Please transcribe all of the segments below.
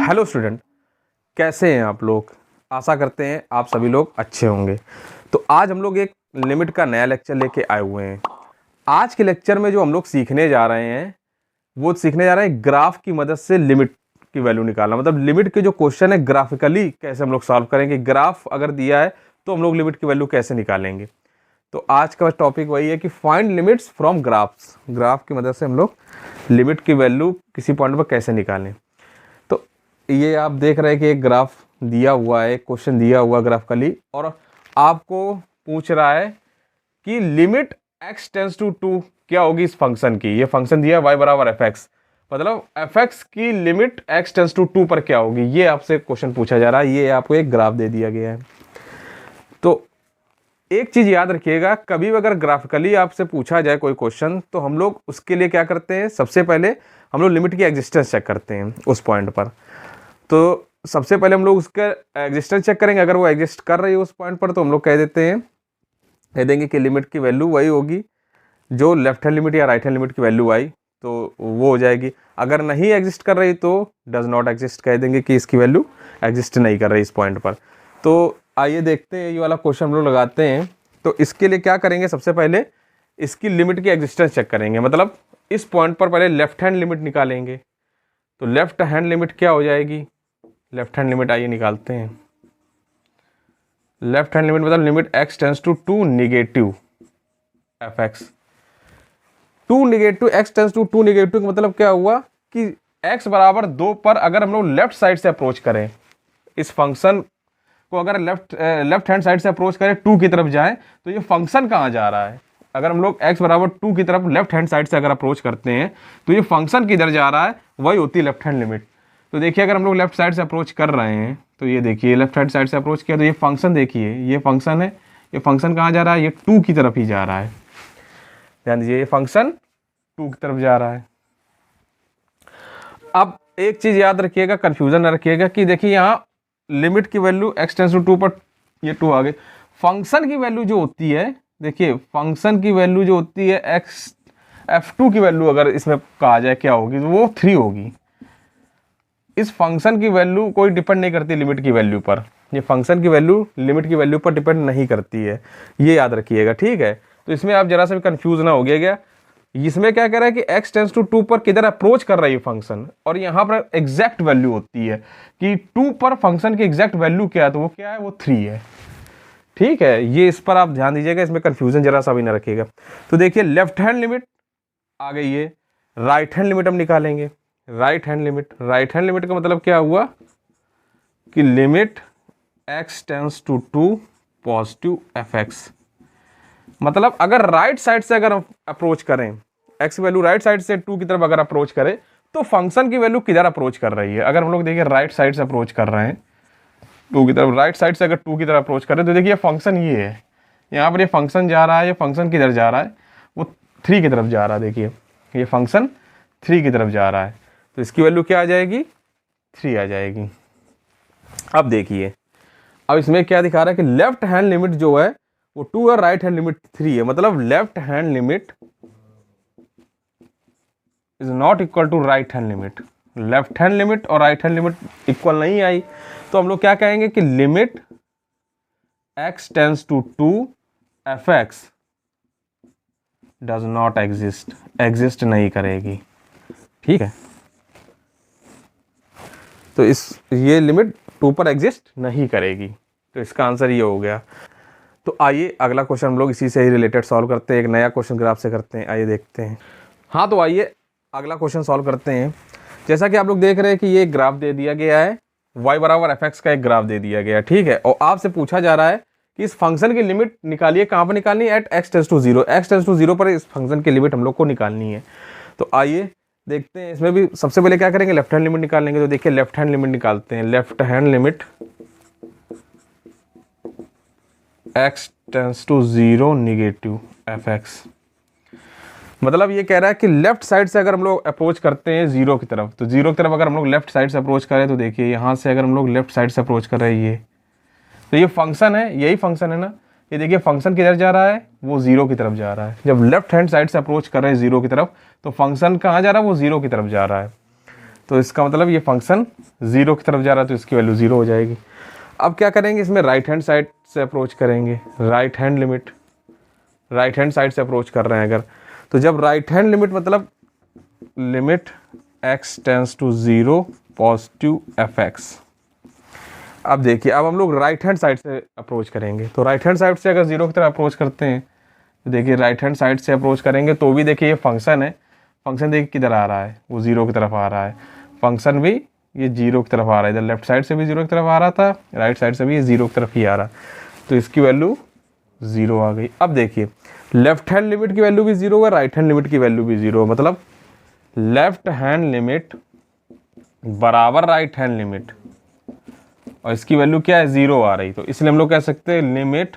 Hello student, कैसे हैं आप लोग। आशा करते हैं आप सभी लोग अच्छे होंगे। तो आज हम लोग एक लिमिट का नया लेक्चर लेके आए हुए हैं। आज के लेक्चर में जो हम लोग सीखने जा रहे हैं वो सीखने जा रहे हैं ग्राफ की मदद से लिमिट की वैल्यू निकालना। मतलब लिमिट के जो क्वेश्चन है ग्राफिकली कैसे हम लोग सॉल्व करेंगे, ग्राफ अगर दिया है तो हम लोग लिमिट की वैल्यू कैसे निकालेंगे। तो आज का टॉपिक वही है कि find limits from graphs. Graph की मदद से हम लोग लिमिट की वैल्यू किसी पॉइंट पर कैसे निकालें। तो ये आप देख रहे हैं कि एक ग्राफ दिया हुआ है, क्वेश्चन दिया हुआ ग्राफिकली, और आपको पूछ रहा है कि लिमिट x टेंस टू 2 क्या होगी इस फंक्शन की। ये फंक्शन दिया y बराबर fx, मतलब fx की लिमिट x टेंस टू 2 पर क्या होगी, ये आपसे क्वेश्चन पूछा जा रहा है। ये आपको एक ग्राफ दे दिया गया है। तो एक चीज याद रखिएगा, कभी भी अगर ग्राफिकली आपसे पूछा जाए कोई क्वेश्चन तो हम लोग उसके लिए क्या करते हैं, सबसे पहले हम लोग लिमिट की एग्जिस्टेंस चेक करते हैं उस पॉइंट पर। तो सबसे पहले हम लोग उसका एग्जिस्टेंस चेक करेंगे। अगर वो एग्जिस्ट कर रही है उस पॉइंट पर तो हम लोग कह देंगे कि लिमिट की वैल्यू वही होगी जो लेफ्ट हैंड लिमिट या राइट हैंड लिमिट की वैल्यू आई, तो वो हो जाएगी। अगर नहीं एग्जिस्ट कर रही तो डज नॉट एग्जिस्ट कह देंगे कि इसकी वैल्यू एग्जिस्ट नहीं कर रही इस पॉइंट पर। तो आइए देखते हैं, ये वाला क्वेश्चन हम लोग लगाते हैं। तो इसके लिए क्या करेंगे, सबसे पहले इसकी लिमिट की एग्जिस्टेंस चेक करेंगे। मतलब इस पॉइंट पर पहले लेफ्ट हैंड लिमिट निकालेंगे। तो लेफ्ट हैंड लिमिट क्या हो जाएगी, लेफ्ट हैंड लिमिट आइए निकालते हैं। लेफ्ट हैंड लिमिट मतलब limit x tends to 2 negative fx। 2 negative x tends to 2 negative का मतलब क्या हुआ कि x बराबर 2 पर अगर हम लोग लेफ्ट साइड से अप्रोच करें इस फंक्शन को, अगर लेफ्ट हैंड साइड से अप्रोच करें 2 की तरफ जाएं तो ये फंक्शन कहाँ जा रहा है। अगर हम लोग x बराबर 2 की तरफ लेफ्ट हैंड साइड से अगर अप्रोच करते हैं तो ये फंक्शन किधर जा रहा है, वही होती है लेफ्ट हैंड लिमिट। तो देखिए अगर हम लोग लेफ्ट साइड से अप्रोच कर रहे हैं तो ये देखिए लेफ्ट हैंड साइड से अप्रोच किया तो ये फंक्शन देखिए, ये फंक्शन है, ये फंक्शन कहाँ जा रहा है, ये 2 की तरफ ही जा रहा है। ध्यान दीजिए ये फंक्शन 2 की तरफ जा रहा है। अब एक चीज याद रखिएगा, कंफ्यूजन न रखिएगा कि देखिए यहाँ लिमिट की वैल्यू x टेंस टू 2 पर ये 2 आ गई। फंक्शन की वैल्यू जो होती है, देखिए फंक्शन की वैल्यू जो होती है f2 की वैल्यू अगर इसमें कहा जाए क्या होगी तो वो 3 होगी। इस फंक्शन की वैल्यू कोई डिपेंड नहीं करती लिमिट की वैल्यू पर। ये फंक्शन की वैल्यू लिमिट की वैल्यू पर डिपेंड नहीं करती है, ये याद रखिएगा, ठीक है। तो इसमें आप जरा सा भी कंफ्यूज ना हो गया। इसमें क्या कह रहा है कि x टेंस टू 2 पर किधर अप्रोच कर रही है फंक्शन, और यहाँ पर एग्जैक्ट वैल्यू होती है कि 2 पर फंक्शन की एग्जैक्ट वैल्यू क्या है, तो वो क्या है, वो 3 है, ठीक है। ये इस पर आप ध्यान दीजिएगा, इसमें कंफ्यूजन जरा सा भी ना रखिएगा। तो देखिए लेफ्ट हैंड लिमिट आ गई है, राइट हैंड लिमिट हम निकालेंगे। राइट हैंड लिमिट का मतलब क्या हुआ कि limit x tends to 2 positive fx। मतलब अगर राइट साइड से अगर अप्रोच करें, x वैल्यू राइट साइड से 2 की तरफ अगर अप्रोच करें तो फंक्शन की वैल्यू किधर अप्रोच कर रही है। अगर हम लोग देखिए राइट साइड से अप्रोच कर रहे हैं 2 की तरफ, राइट साइड से अगर 2 की तरफ अप्रोच कर रहे हैं तो देखिए फंक्शन ये है, यहाँ पर ये फंक्शन जा रहा है, ये फंक्शन किधर जा रहा है, वो 3 की तरफ जा रहा है। देखिए ये फंक्शन 3 की तरफ जा रहा है, तो इसकी वैल्यू क्या आ जाएगी, 3 आ जाएगी। अब देखिए अब इसमें क्या दिखा रहा है कि लेफ्ट हैंड लिमिट जो है वो 2 और राइट हैंड लिमिट 3 है। मतलब left hand limit is not equal to right hand limit. Left hand limit और राइट हैंड लिमिट इक्वल नहीं आई, तो हम लोग क्या कहेंगे कि limit x tends to 2 fx does not exist नहीं करेगी, ठीक है। तो ये लिमिट 2 पर एग्जिस्ट नहीं करेगी, तो इसका आंसर ये हो गया। तो आइए अगला क्वेश्चन हम लोग इसी से ही रिलेटेड सॉल्व करते हैं, एक नया क्वेश्चन ग्राफ से करते हैं। आइए देखते हैं। हाँ तो आइए अगला क्वेश्चन सॉल्व करते हैं। जैसा कि आप लोग देख रहे हैं कि ये ग्राफ दे दिया गया है, y बराबर fx का एक ग्राफ दे दिया गया है, ठीक है। और आपसे पूछा जा रहा है कि इस फंक्शन की लिमिट निकालिए, कहाँ पर निकालनी है, at x tends to 0। x tends to 0 पर इस फंक्शन की लिमिट हम लोग को निकालनी है। तो आइए देखते हैं। इसमें भी सबसे पहले क्या करेंगे, लेफ्ट हैंड लिमिट निकालेंगे। तो देखिए लेफ्ट हैंड लिमिट निकालते हैं। Left hand limit x tends to 0 negative fx। मतलब ये कह रहा है कि लेफ्ट साइड से अगर हम लोग अप्रोच करते हैं 0 की तरफ, तो 0 की तरफ अगर हम लोग लेफ्ट साइड से अप्रोच करें तो देखिए यहाँ से अगर हम लोग लेफ्ट साइड से अप्रोच कर रहे हैं ये, तो ये फंक्शन है, यही फंक्शन है ना। ये देखिए फंक्शन किधर जा रहा है, वो 0 की तरफ जा रहा है। जब लेफ्ट हैंड साइड से अप्रोच कर रहे हैं 0 की तरफ तो फंक्शन कहाँ जा रहा है, वो 0 की तरफ जा रहा है। तो इसका मतलब ये फंक्शन 0 की तरफ जा रहा है, तो इसकी वैल्यू 0 हो जाएगी। अब क्या करेंगे, इसमें राइट हैंड साइड से अप्रोच करेंगे। Right hand limit, right hand side से अप्रोच कर रहे हैं अगर, तो जब राइट हैंड लिमिट मतलब limit x tends to 0 positive fx। अब देखिए, अब हम लोग राइट हैंड साइड से अप्रोच करेंगे। तो राइट हैंड साइड से अगर 0 की तरफ अप्रोच करते हैं, तो देखिए राइट हैंड साइड से अप्रोच करेंगे तो भी देखिए ये फंक्शन है, फंक्शन देखिए किधर आ रहा है, वो 0 की तरफ आ रहा है। फंक्शन भी ये 0 की तरफ आ रहा है, इधर लेफ्ट साइड से भी 0 की तरफ आ रहा था, राइट साइड से भी ये 0 की तरफ ही आ रहा, तो इसकी वैल्यू 0 आ गई। अब देखिए लेफ्ट हैंड लिमिट की वैल्यू भी 0 है, राइट हैंड लिमिट की वैल्यू भी 0 है, मतलब लेफ्ट हैंड लिमिट बराबर राइट हैंड लिमिट, और इसकी वैल्यू क्या है, 0 आ रही। तो इसलिए हम लोग कह सकते हैं limit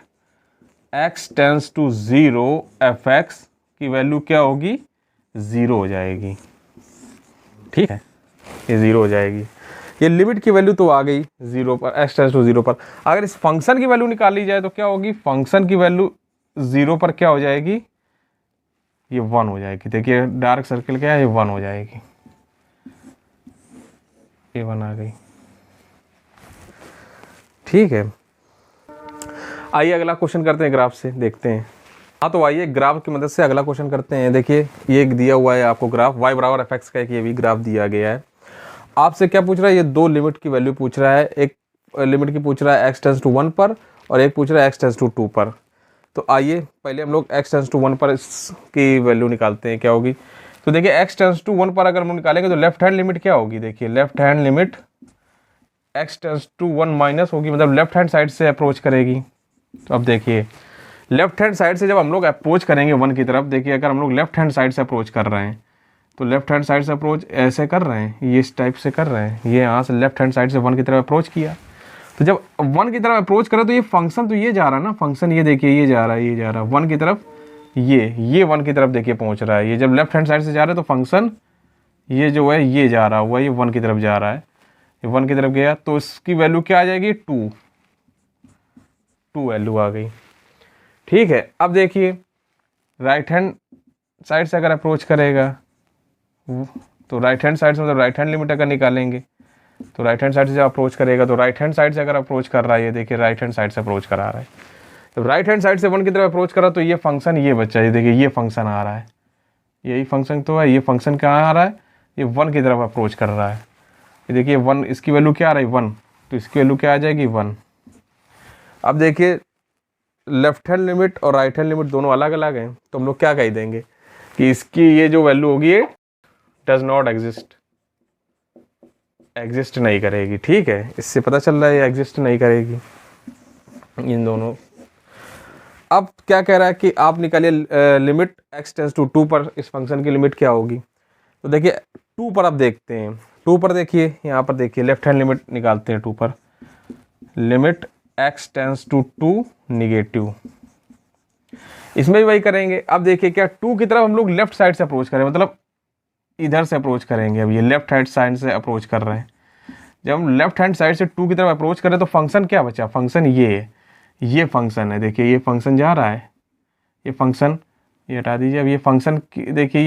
x tends to 0 fx की वैल्यू क्या होगी, 0 हो जाएगी। ठीक है, ये 0 हो जाएगी। ये लिमिट की वैल्यू तो आ गई 0 पर, x टेंस टू 0 पर। अगर इस फंक्शन की वैल्यू निकाली जाए तो क्या होगी, फंक्शन की वैल्यू 0 पर क्या हो जाएगी, ये 1 हो जाएगी। देखिए डार्क सर्किल क्या है, ये 1 हो जाएगी, ये 1 आ गई। ठीक है, आइए अगला क्वेश्चन करते हैं, ग्राफ से देखते हैं। हाँ तो आइए ग्राफ की मदद से अगला क्वेश्चन करते हैं। देखिए ये एक दिया हुआ है आपको ग्राफ, y बराबर fx का एक ये भी ग्राफ दिया गया है। आपसे क्या पूछ रहा है, ये दो लिमिट की वैल्यू पूछ रहा है। एक लिमिट की पूछ रहा है x टेंस टू 1 पर, और एक पूछ रहा है x टेंस टू 2 पर। तो आइए पहले हम लोग x टेंस टू 1 पर इसकी वैल्यू निकालते हैं, क्या होगी। तो देखिए x टेंस टू 1 पर अगर हम निकालेंगे तो लेफ्ट हैंड लिमिट क्या होगी, देखिए left hand limit x tends to 1 minus होगी, मतलब लेफ्ट हैंड साइड से अप्रोच करेगी। तो अब देखिए लेफ्ट हैंड साइड से जब हम लोग अप्रोच करेंगे 1 की तरफ, देखिए अगर हम लोग लेफ्ट हैंड साइड से अप्रोच कर रहे हैं, तो लेफ्ट हैंड साइड से अप्रोच ऐसे कर रहे हैं, ये इस टाइप से कर रहे हैं, ये यहाँ से लेफ्ट हैंड साइड से 1 की तरफ अप्रोच किया। तो जब 1 की तरफ अप्रोच करें तो ये फंक्शन तो ये जा रहा है ना, फंक्शन ये देखिए ये जा रहा है, ये जा रहा है 1 की तरफ, ये 1 की तरफ देखिए पहुँच रहा है। ये जब लेफ्ट हैंड साइड से जा रहा है तो फंक्शन ये जो है ये जा रहा हुआ, ये 1 की तरफ जा रहा है, ये 1 की तरफ गया, तो इसकी वैल्यू क्या आ जाएगी, 2 वैल्यू आ गई। ठीक है, अब देखिए राइट हैंड साइड से अगर अप्रोच करेगा, तो राइट हैंड साइड से मतलब राइट हैंड लिमिट अगर निकालेंगे, तो राइट हैंड साइड से जब अप्रोच करेगा, तो राइट हैंड साइड से अगर अप्रोच कर रहा है, ये देखिए राइट हैंड साइड से अप्रोच करा रहा है, तो राइट हैंड साइड से 1 की तरफ अप्रोच करा, तो ये फंक्शन ये बच्चा, ये देखिए ये फंक्शन आ रहा है, यही फंक्शन तो है। ये फंक्शन कहाँ आ रहा है, ये 1 की तरफ अप्रोच कर रहा है। ये देखिए 1, इसकी वैल्यू क्या आ रही है, 1, तो इसकी वैल्यू क्या आ जाएगी, 1। अब देखिए लेफ्ट हैंड लिमिट और राइट हैंड लिमिट दोनों अलग अलग हैं, तो हम लोग क्या कह देंगे कि इसकी ये जो वैल्यू होगी ये डज नॉट एग्जिस्ट, एग्जिस्ट नहीं करेगी। ठीक है, इससे पता चल रहा है ये एग्जिस्ट नहीं करेगी इन दोनों। अब क्या कह रहा है कि आप निकालिए लिमिट x टेंस टू 2 पर इस फंक्शन की लिमिट क्या होगी। तो देखिए 2 पर अब देखते हैं, 2 पर देखिए यहाँ पर देखिए लेफ्ट हैंड लिमिट निकालते हैं 2 पर, limit x tends to 2 negative, इसमें भी वही करेंगे। अब देखिए क्या 2 की तरफ हम लोग लेफ्ट साइड से अप्रोच करें, मतलब इधर से अप्रोच करेंगे। अब ये लेफ्ट हैंड साइड से अप्रोच कर रहे हैं, जब हम लेफ्ट हैंड साइड से 2 की तरफ अप्रोच करें तो फंक्शन क्या बचा, फंक्शन ये है, ये फंक्शन है, देखिए ये फंक्शन जा रहा है, ये फंक्शन ये हटा दीजिए। अब ये फंक्शन देखिए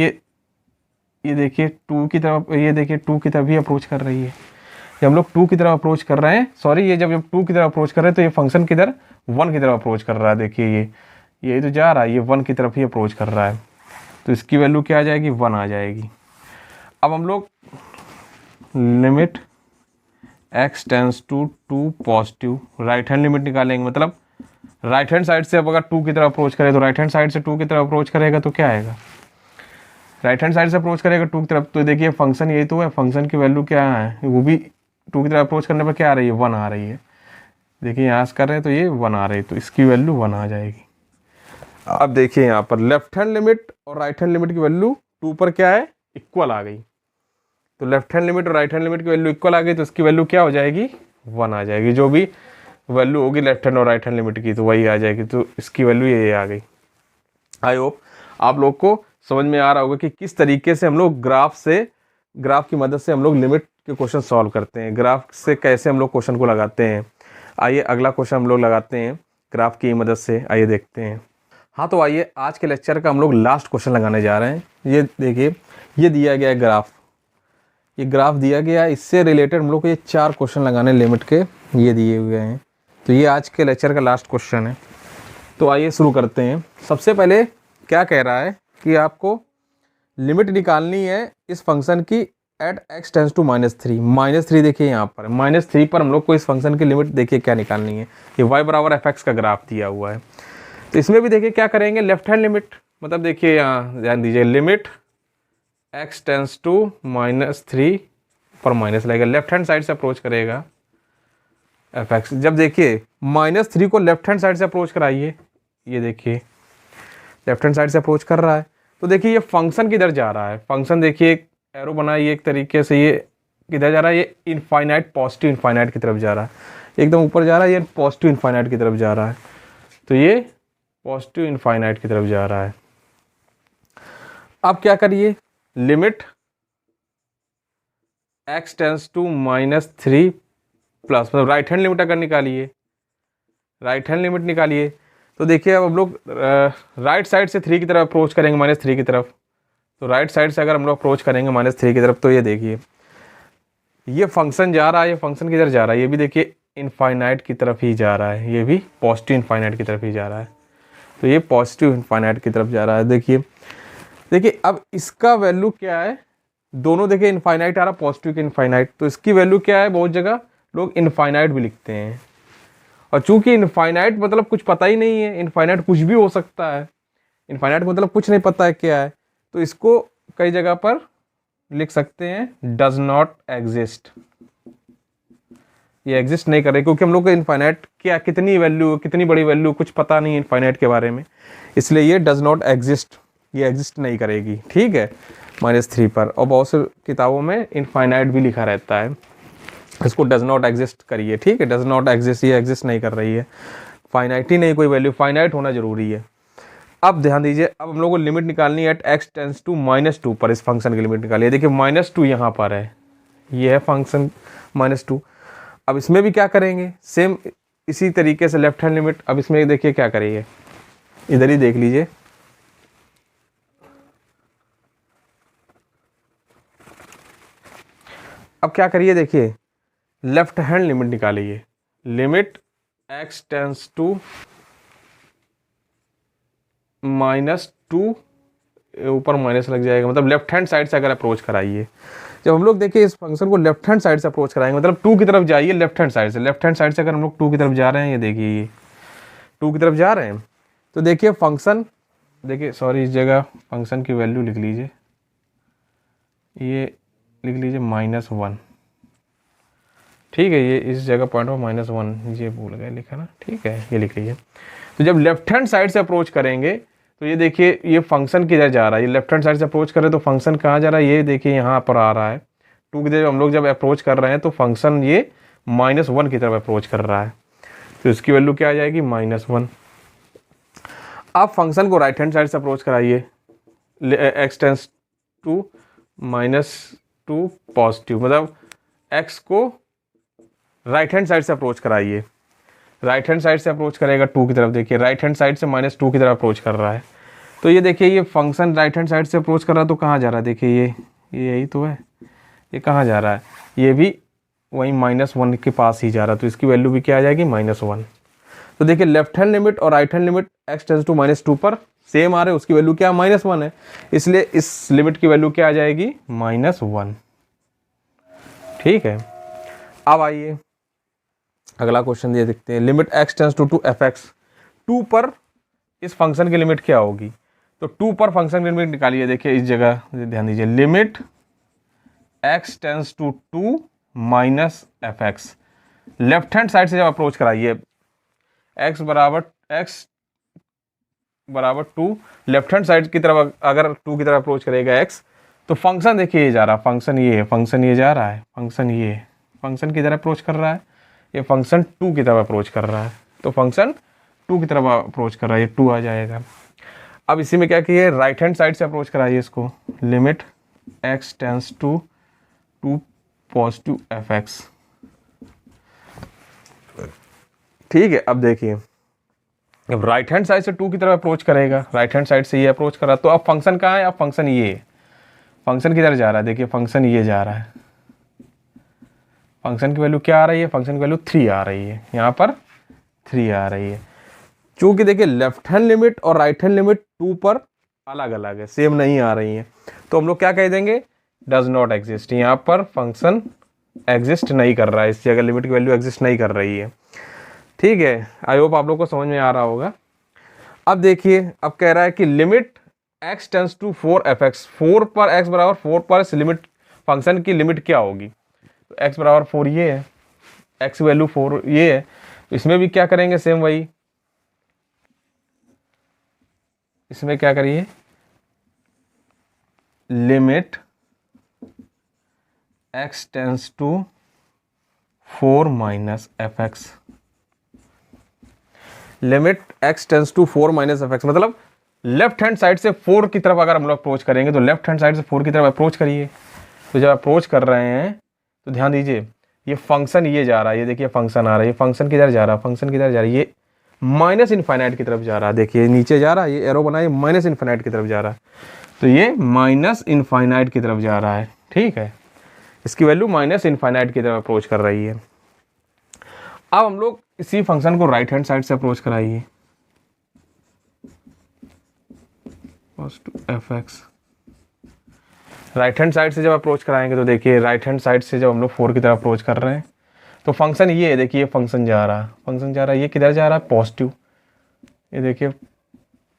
ये देखिए 2 की तरफ, ये देखिए 2 की तरफ ही अप्रोच कर रही है। जब हम लोग 2 की तरफ अप्रोच कर रहे हैं, सॉरी ये जब 2 की तरफ अप्रोच कर रहे हैं तो ये फंक्शन किधर, 1 की तरफ अप्रोच कर रहा है। देखिए ये तो जा रहा है, ये 1 की तरफ ही अप्रोच कर रहा है, तो इसकी वैल्यू क्या आ जाएगी, 1 आ जाएगी। अब हम लोग limit x tends to 2 positive, right hand limit निकालेंगे, मतलब राइट हैंड साइड से अब अगर 2 की तरफ अप्रोच करें, तो राइट हैंड साइड से 2 की तरफ अप्रोच करेगा तो क्या आएगा, राइट हैंड साइड से अप्रोच करेगा 2 की तरफ, तो देखिए फंक्शन यही तो है, फंक्शन की वैल्यू क्या है, वो भी 2 की तरफ अप्रोच करने पर क्या आ रही है, 1 आ रही है। देखिए यहाँ से कर रहे हैं तो ये 1 आ रही है, तो इसकी वैल्यू 1 आ जाएगी। अब देखिए यहाँ पर लेफ्ट हैंड लिमिट और राइट हैंड लिमिट की वैल्यू 2 पर क्या है, इक्वल आ गई। तो लेफ्ट हैंड लिमिट और राइट हैंड लिमिट की वैल्यू इक्वल आ गई, तो इसकी वैल्यू क्या हो जाएगी, 1 आ जाएगी। जो भी वैल्यू होगी लेफ्ट हैंड और राइट हैंड लिमिट की तो वही आ जाएगी, तो इसकी वैल्यू ये आ गई। आई होप आप लोग को समझ में आ रहा होगा कि किस तरीके से हम लोग ग्राफ की मदद से हम लोग लिमिट के क्वेश्चन सॉल्व करते हैं, ग्राफ से कैसे हम लोग क्वेश्चन को लगाते हैं। आइए अगला क्वेश्चन हम लोग लगाते हैं ग्राफ की मदद से, आइए देखते हैं। हाँ तो आइए आज के लेक्चर का हम लोग लास्ट क्वेश्चन लगाने जा रहे हैं। ये देखिए ये दिया गया है ग्राफ, ये ग्राफ दिया गया है, इससे रिलेटेड हम लोग को ये 4 क्वेश्चन लगाने लिमिट के, ये दिए हुए हैं। तो ये आज के लेक्चर का लास्ट क्वेश्चन है। तो आइए शुरू करते हैं। सबसे पहले क्या कह रहा है कि आपको लिमिट निकालनी है इस फंक्शन की एट x टेंस टू -3। -3 देखिए यहाँ पर -3 पर हम लोग को इस फंक्शन की लिमिट देखिए क्या निकालनी है। ये y बराबर fx का ग्राफ दिया हुआ है। तो इसमें भी देखिए क्या करेंगे, लेफ्ट हैंड लिमिट, मतलब देखिए यहाँ ध्यान दीजिए, लिमिट x टेंस टू -3 पर माइनस लगेगा, लेफ्ट हैंड साइड से अप्रोच करेगा fx। जब देखिए -3 को लेफ्ट हैंड साइड से अप्रोच कराइए, ये देखिए लेफ्ट हैंड साइड से अप्रोच कर रहा है, तो देखिए ये फंक्शन किधर जा रहा है। फंक्शन देखिए एक एरो बनाइए एक तरीके से, ये किधर जा रहा है, ये इनफाइनाइट पॉजिटिव इनफाइनाइट की तरफ जा रहा है, एकदम ऊपर जा रहा है, ये पॉजिटिव इनफाइनाइट की तरफ जा रहा है। तो ये पॉजिटिव इनफाइनाइट की तरफ जा रहा है। अब क्या करिए, limit x tends to -3 plus, मतलब राइट हैंड लिमिट अगर निकालिए, राइट हैंड लिमिट निकालिए, तो देखिए अब हम लोग राइट साइड से 3 की तरफ अप्रोच करेंगे, -3 की तरफ। तो राइट साइड से अगर हम लोग अप्रोच करेंगे -3 की तरफ, तो ये देखिए ये फंक्शन जा रहा है, ये फंक्शन किधर जा रहा है, ये भी देखिए इनफाइनाइट की तरफ ही जा रहा है, ये भी पॉजिटिव इनफाइनाइट की तरफ ही जा रहा है। तो ये पॉजिटिव इनफाइनाइट की तरफ जा रहा है। देखिए अब इसका वैल्यू क्या है, दोनों देखिए इनफाइनाइट आ रहा है, पॉजिटिव की इनफाइनाइट, तो इसकी वैल्यू क्या है, बहुत जगह लोग इनफाइनाइट भी लिखते हैं। और चूंकि इनफाइनाइट मतलब कुछ पता ही नहीं है, इनफाइनाइट कुछ भी हो सकता है, इनफाइनाइट मतलब कुछ नहीं पता है क्या है, तो इसको कई जगह पर लिख सकते हैं डज नॉट एग्जिस्ट, ये एग्जिस्ट नहीं कर रही, क्योंकि हम लोग को इनफाइनाइट क्या कितनी वैल्यू, कितनी बड़ी वैल्यू कुछ पता नहीं है इनफाइनाइट के बारे में, इसलिए ये डज नॉट एग्जिस्ट, ये एग्जिस्ट नहीं करेगी। ठीक है, -3 पर। और बहुत से किताबों में इनफाइनाइट भी लिखा रहता है, इसको डज नॉट एग्जिस्ट करिए। ठीक है, डज नॉट एग्जिस्ट, ये एग्जिस्ट नहीं कर रही है, फाइनाइट ही नहीं कोई वैल्यू, फाइनाइट होना जरूरी है। अब ध्यान दीजिए, अब हम लोग को लिमिट निकालनी है एट x टेंस टू -2 पर, इस फंक्शन की लिमिट निकालिए। देखिए -2 यहाँ पर है, ये है फंक्शन -2। अब इसमें भी क्या करेंगे, सेम इसी तरीके से लेफ्ट हैंड लिमिट। अब इसमें देखिए क्या करेंगे, इधर ही देख लीजिए, अब क्या करिए, देखिए लेफ्ट हैंड लिमिट निकालिए, लिमिट x टेंस टू -2, ऊपर माइनस लग जाएगा, मतलब लेफ्ट हैंड साइड से अगर अप्रोच कराइए। जब हम लोग देखिए इस फंक्शन को लेफ्ट हैंड साइड से अप्रोच कराएंगे, मतलब 2 की तरफ जाइए लेफ्ट हैंड साइड से, लेफ्ट हैंड साइड से अगर हम लोग 2 की तरफ जा रहे हैं, ये देखिए ये 2 की तरफ जा रहे हैं, तो देखिए फंक्शन, देखिए सॉरी इस जगह फंक्शन की वैल्यू लिख लीजिए, ये लिख लीजिए -1। ठीक है, ये इस जगह पॉइंट पर -1, ये भूल गए लिखा ना, ठीक है ये लिख लीजिए। तो जब लेफ्ट हैंड साइड से अप्रोच करेंगे, तो ये देखिए ये फंक्शन किधर जा रहा है, ये लेफ्ट हैंड साइड से अप्रोच कर रहे हैं, तो फंक्शन कहाँ जा रहा है, ये देखिए यहाँ पर आ रहा है 2 की तरफ। हम लोग जब अप्रोच कर रहे हैं तो फंक्शन ये -1 की तरफ अप्रोच कर रहा है, तो इसकी वैल्यू क्या आ जाएगी, -1। आप फंक्शन को राइट हैंड साइड से अप्रोच कराइए, x टेंस टू -2 पॉजिटिव, मतलब x को राइट हैंड साइड से अप्रोच कराइए, राइट हैंड साइड से अप्रोच करेगा 2 की तरफ, देखिए राइट हैंड साइड से -2 की तरफ अप्रोच कर रहा है। तो ये देखिए ये फंक्शन राइट हैंड साइड से अप्रोच कर रहा है, तो कहाँ जा रहा है, देखिए ये यही तो है, ये कहाँ जा रहा है, ये भी वहीं -1 के पास ही जा रहा है, तो इसकी वैल्यू भी क्या आ जाएगी, -1। तो देखिए लेफ्ट हैंड लिमिट और right hand limit x tends to -2 पर सेम आ रहे हैं, उसकी वैल्यू क्या -1 है, इसलिए इस लिमिट की वैल्यू क्या आ जाएगी, -1। ठीक है, अब आइए अगला क्वेश्चन ये देखते हैं, limit x tends to fx, 2 पर इस फंक्शन की लिमिट क्या होगी। तो 2 पर फंक्शन की लिमिट निकालिए, देखिए इस जगह ध्यान दीजिए, limit x tends to 2 -fx, left hand side से जब अप्रोच कराइए, x बराबर 2, लेफ्ट हैंड साइड की तरफ अगर 2 की तरफ अप्रोच करेगा x, तो फंक्शन देखिए ये जा रहा है, फंक्शन ये है, फंक्शन ये जा रहा है, फंक्शन ये, फंक्शन किधर अप्रोच कर रहा है, ये फंक्शन 2 की तरफ अप्रोच कर रहा है, तो फंक्शन 2 की तरफ अप्रोच कर रहा है, ये 2 आ जाएगा। अब इसी में क्या किए, राइट हैंड साइड से अप्रोच कराइए इसको, limit x tends to 2 positive fx। ठीक है, अब देखिए अब राइट हैंड साइड से 2 की तरफ अप्रोच करेगा, राइट हैंड साइड से ये अप्रोच कर रहा है, तो अब फंक्शन कहाँ है, अब फंक्शन ये, फंक्शन किधर जा रहा है, देखिए फंक्शन ये जा रहा है, फंक्शन की वैल्यू क्या आ रही है, फंक्शन की वैल्यू 3 आ रही है, यहाँ पर 3 आ रही है। चूंकि देखिए लेफ्ट हैंड लिमिट और राइट हैंड लिमिट 2 पर अलग अलग है, सेम नहीं आ रही है, तो हम लोग क्या कह देंगे, डज नॉट एग्जिस्ट। यहाँ पर फंक्शन एग्जिस्ट नहीं कर रहा है, इस जगह लिमिट की वैल्यू एग्जिस्ट नहीं कर रही है। ठीक है, आई होप आप लोग को समझ में आ रहा होगा। अब देखिए, अब कह रहा है कि limit x tends to 4f(x), 4 पर x बराबर 4 पर इस लिमिट फंक्शन की लिमिट क्या होगी, तो x बराबर 4 ये है, x वैल्यू 4 ये है, तो इसमें भी क्या करेंगे, सेम वही, इसमें क्या करिए, limit x tends to 4 minus f(x), limit x tends to 4 minus f(x), मतलब लेफ्ट हैंड साइड से 4 की तरफ अगर हम लोग अप्रोच करेंगे, तो लेफ्ट हैंड साइड से 4 की तरफ अप्रोच करिए। तो जब अप्रोच कर रहे हैं तो ध्यान दीजिए, ये फंक्शन ये जा रहा है, ये देखिए फंक्शन आ रहा है, ये फंक्शन किधर जा रहा है, फंक्शन किधर जा रहा है, ये माइनस इनफाइनाइट की तरफ जा रहा है, देखिए नीचे जा रहा है, ये एरो बना है, माइनस इनफाइनाइट की तरफ जा रहा है, तो ये माइनस इनफाइनाइट की तरफ जा रहा है। ठीक है, इसकी वैल्यू माइनस इनफाइनाइट की तरफ अप्रोच कर रही है। अब हम लोग इसी फंक्शन को राइट हैंड साइड से अप्रोच कराइए, f(x), राइट हैंड साइड से जब अप्रोच कराएंगे तो देखिए राइट हैंड साइड से जब हम लोग 4 की तरफ अप्रोच कर रहे हैं तो फंक्शन ये है, देखिए फंक्शन जा रहा है, फंक्शन जा रहा है, ये किधर जा रहा है, पॉजिटिव, ये देखिए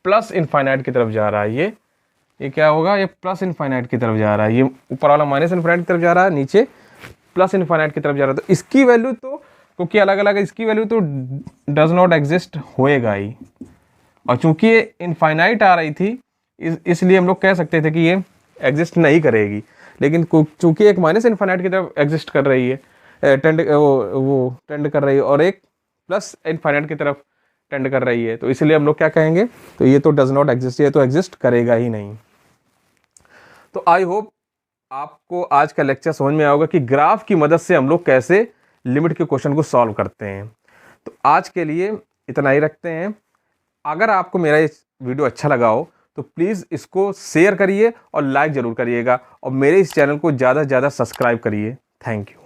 प्लस इनफाइनाइट की तरफ जा रहा है, ये क्या होगा, ये प्लस इनफाइनाइट की तरफ जा रहा है, ये ऊपर वाला माइनस इनफाइनाइट की तरफ जा रहा है, नीचे प्लस इनफाइनाइट की तरफ जा रहा है, तो इसकी वैल्यू तो क्योंकि अलग अलग है, इसकी वैल्यू तो डज नॉट एग्जिस्ट होएगा ही, और चूंकि ये इनफाइनाइट आ रही थी इसलिए हम लोग कह सकते थे कि ये एग्जिस्ट नहीं करेगी, लेकिन चूंकि एक माइनस इनफाइनाइट की तरफ एग्जिस्ट कर रही है, टेंड कर रही है, और एक प्लस इनफाइनाइट की तरफ टेंड कर रही है, तो इसलिए हम लोग क्या कहेंगे, तो ये तो डज नॉट एग्जिस्ट, ये तो एग्जिस्ट करेगा ही नहीं। तो आई होप आपको आज का लेक्चर समझ में आएगा कि ग्राफ की मदद से हम लोग कैसे लिमिट के क्वेश्चन को सॉल्व करते हैं। तो आज के लिए इतना ही रखते हैं। अगर आपको मेरा ये वीडियो अच्छा लगा हो तो प्लीज़ इसको शेयर करिए और लाइक ज़रूर करिएगा, और मेरे इस चैनल को ज़्यादा से ज़्यादा सब्सक्राइब करिए। Thank you.